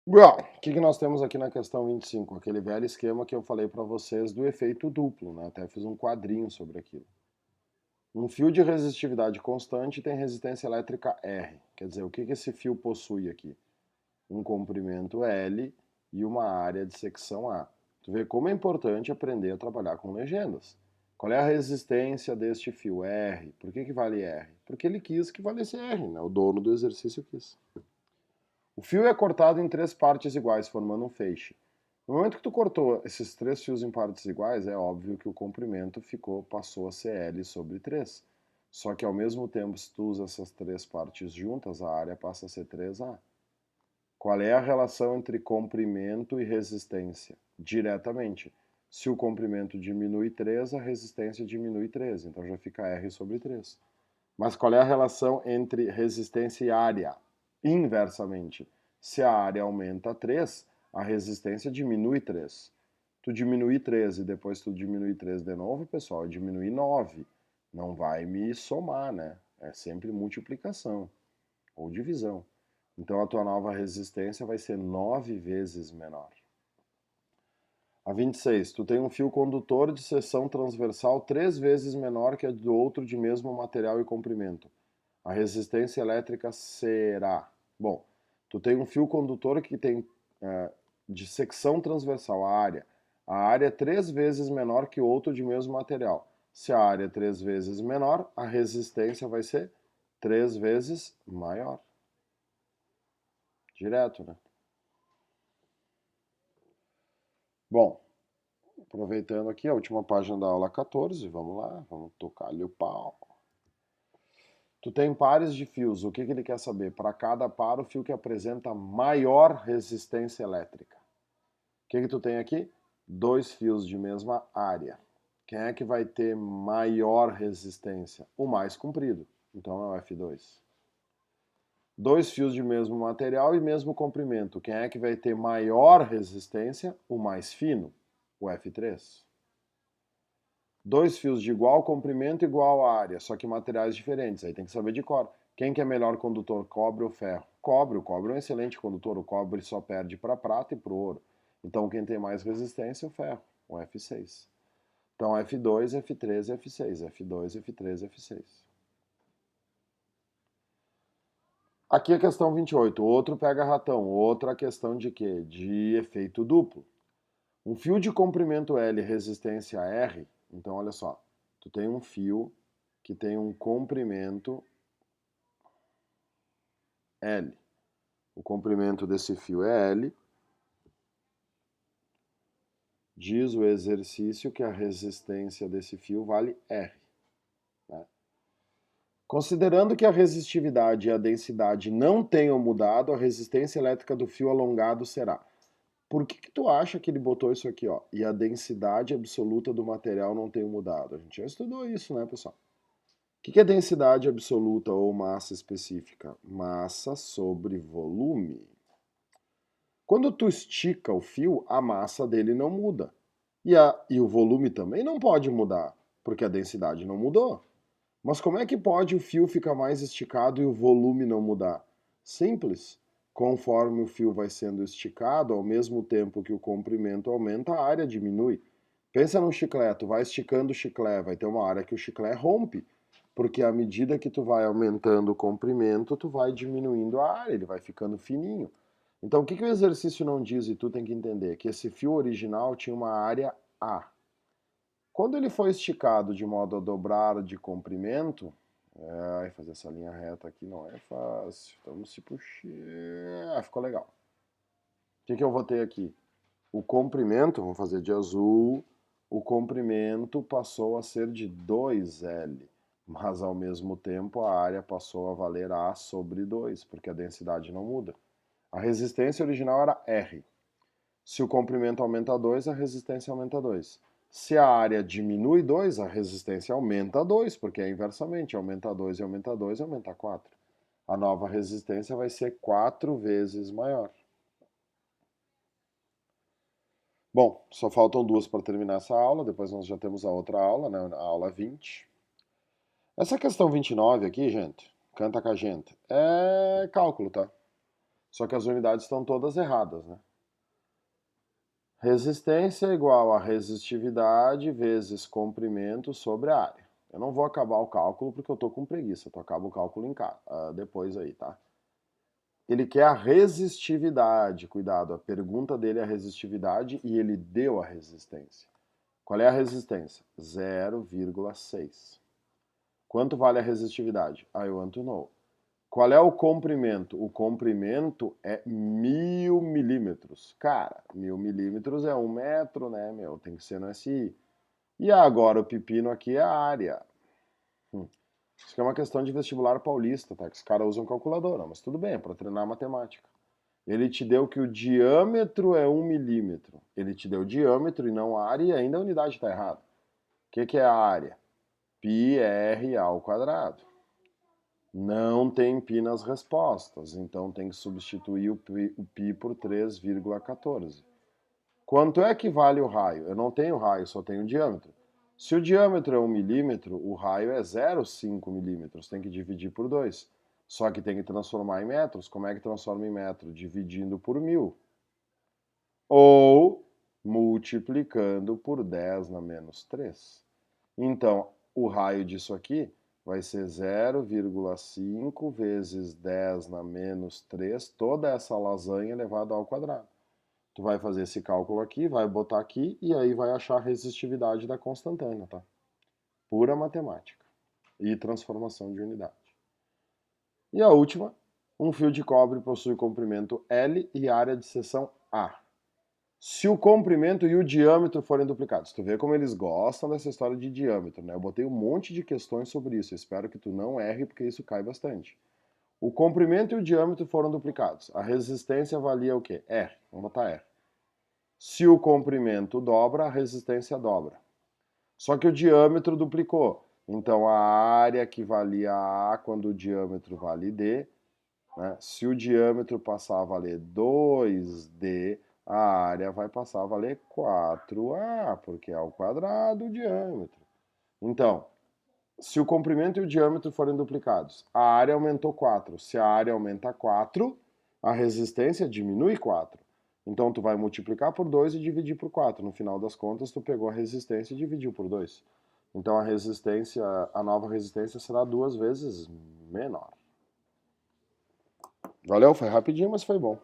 Bom, o que nós temos aqui na questão 25? Aquele velho esquema que eu falei para vocês do efeito duplo, né? Até fiz um quadrinho sobre aquilo. Um fio de resistividade constante tem resistência elétrica R. Quer dizer, o que esse fio possui aqui? Um comprimento L e uma área de secção A. Tu vê como é importante aprender a trabalhar com legendas. Qual é a resistência deste fio? R. Por que vale R? Porque ele quis que valesse R, né? O dono do exercício quis. O fio é cortado em três partes iguais, formando um feixe. No momento que tu cortou esses três fios em partes iguais, é óbvio que o comprimento passou a ser L sobre 3. Só que ao mesmo tempo, se tu usa essas três partes juntas, a área passa a ser 3A. Qual é a relação entre comprimento e resistência? Diretamente. Se o comprimento diminui 3, a resistência diminui 3, então já fica R sobre 3. Mas qual é a relação entre resistência e área? Inversamente. Se a área aumenta 3, a resistência diminui 3. Tu diminui 3 e depois tu diminui 3 de novo, pessoal, diminui 9. Não vai me somar, né? É sempre multiplicação ou divisão. Então a tua nova resistência vai ser 9 vezes menor. A 26, tu tem um fio condutor de seção transversal 3 vezes menor que a do outro de mesmo material e comprimento. A resistência elétrica será... Bom, tu tem um fio condutor que tem de secção transversal, a área. A área é 3 vezes menor que o outro de mesmo material. Se a área é 3 vezes menor, a resistência vai ser 3 vezes maior. Direto, né? Bom, aproveitando aqui a última página da aula 14, vamos lá, vamos tocar-lhe o pau. Tu tem pares de fios, o que ele quer saber? Para cada par, o fio que apresenta maior resistência elétrica. O que tu tem aqui? Dois fios de mesma área. Quem é que vai ter maior resistência? O mais comprido, então é o F2. Dois fios de mesmo material e mesmo comprimento. Quem é que vai ter maior resistência? O mais fino, o F3. Dois fios de igual comprimento e igual área, só que materiais diferentes. Aí tem que saber de cor. Quem que é melhor condutor, cobre ou ferro? Cobre. O cobre é um excelente condutor. O cobre só perde para prata e para o ouro. Então quem tem mais resistência é o ferro, o F6. Então F2, F3, F6. F2, F3, F6. Aqui a questão 28. Outro pega-ratão. Outra questão de quê? De efeito duplo. Um fio de comprimento L resistência R. Então olha só. Tu tem um fio que tem um comprimento L. O comprimento desse fio é L. Diz o exercício que a resistência desse fio vale R. Né? Considerando que a resistividade e a densidade não tenham mudado, a resistência elétrica do fio alongado será. Por que tu acha que ele botou isso aqui, ó? E a densidade absoluta do material não tem mudado? A gente já estudou isso, né, pessoal? O que é densidade absoluta ou massa específica? Massa sobre volume. Quando tu estica o fio, a massa dele não muda. E o volume também não pode mudar, porque a densidade não mudou. Mas como é que pode o fio ficar mais esticado e o volume não mudar? Simples. Conforme o fio vai sendo esticado, ao mesmo tempo que o comprimento aumenta, a área diminui. Pensa num chiclete, tu vai esticando o chiclete, vai ter uma hora que o chiclete rompe, porque à medida que tu vai aumentando o comprimento, tu vai diminuindo a área, ele vai ficando fininho. Então, o que o exercício não diz e tu tem que entender? Que esse fio original tinha uma área A. Quando ele foi esticado de modo a dobrar de comprimento, fazer essa linha reta aqui não é fácil. Vamos se puxar. Ficou legal. O que eu vou ter aqui? O comprimento, vamos fazer de azul, o comprimento passou a ser de 2L, mas ao mesmo tempo a área passou a valer A sobre 2, porque a densidade não muda. A resistência original era R. Se o comprimento aumenta 2, a resistência aumenta 2. Se a área diminui 2, a resistência aumenta 2, porque é inversamente, aumenta 2 e aumenta 2, aumenta 4. A nova resistência vai ser 4 vezes maior. Bom, só faltam duas para terminar essa aula, depois nós já temos a outra aula, né, a aula 20. Essa questão 29 aqui, gente, canta com a gente, é cálculo, tá? Só que as unidades estão todas erradas, né? Resistência é igual a resistividade vezes comprimento sobre a área. Eu não vou acabar o cálculo porque eu estou com preguiça. Tu acaba o cálculo depois aí, tá? Ele quer a resistividade. Cuidado, a pergunta dele é a resistividade e ele deu a resistência. Qual é a resistência? 0,6. Quanto vale a resistividade? I want to know. Qual é o comprimento? O comprimento é 1000 milímetros. Cara, 1000 milímetros é 1 metro, né, meu? Tem que ser no SI. E agora o pepino aqui é a área. Isso aqui é uma questão de vestibular paulista, tá? Que os caras usam calculadora, mas tudo bem, é para treinar matemática. Ele te deu que o diâmetro é 1 milímetro. Ele te deu diâmetro e não área e ainda a unidade está errada. O que é a área? πr ao quadrado. Não tem π nas respostas, então tem que substituir o π por 3,14. Quanto é que vale o raio? Eu não tenho raio, só tenho diâmetro. Se o diâmetro é 1 milímetro, o raio é 0,5 milímetros, tem que dividir por 2. Só que tem que transformar em metros. Como é que transforma em metro? Dividindo por 1000. Ou multiplicando por 10 na menos 3. Então, o raio disso aqui vai ser 0,5 vezes 10 na menos 3, toda essa lasanha elevada ao quadrado. Tu vai fazer esse cálculo aqui, vai botar aqui e aí vai achar a resistividade da constantânea, tá? Pura matemática e transformação de unidade. E a última, um fio de cobre possui comprimento L e área de seção A. Se o comprimento e o diâmetro forem duplicados. Tu vê como eles gostam dessa história de diâmetro, né? Eu botei um monte de questões sobre isso. Eu espero que tu não erre, porque isso cai bastante. O comprimento e o diâmetro foram duplicados. A resistência valia o quê? R. Vamos botar R. Se o comprimento dobra, a resistência dobra. Só que o diâmetro duplicou. Então a área que valia A quando o diâmetro vale D, né? Se o diâmetro passar a valer 2D, a área vai passar a valer 4A, porque é ao quadrado o diâmetro. Então, se o comprimento e o diâmetro forem duplicados, a área aumentou 4. Se a área aumenta 4, a resistência diminui 4. Então, tu vai multiplicar por 2 e dividir por 4. No final das contas, tu pegou a resistência e dividiu por 2. Então, a nova resistência será 2 vezes menor. Valeu, foi rapidinho, mas foi bom.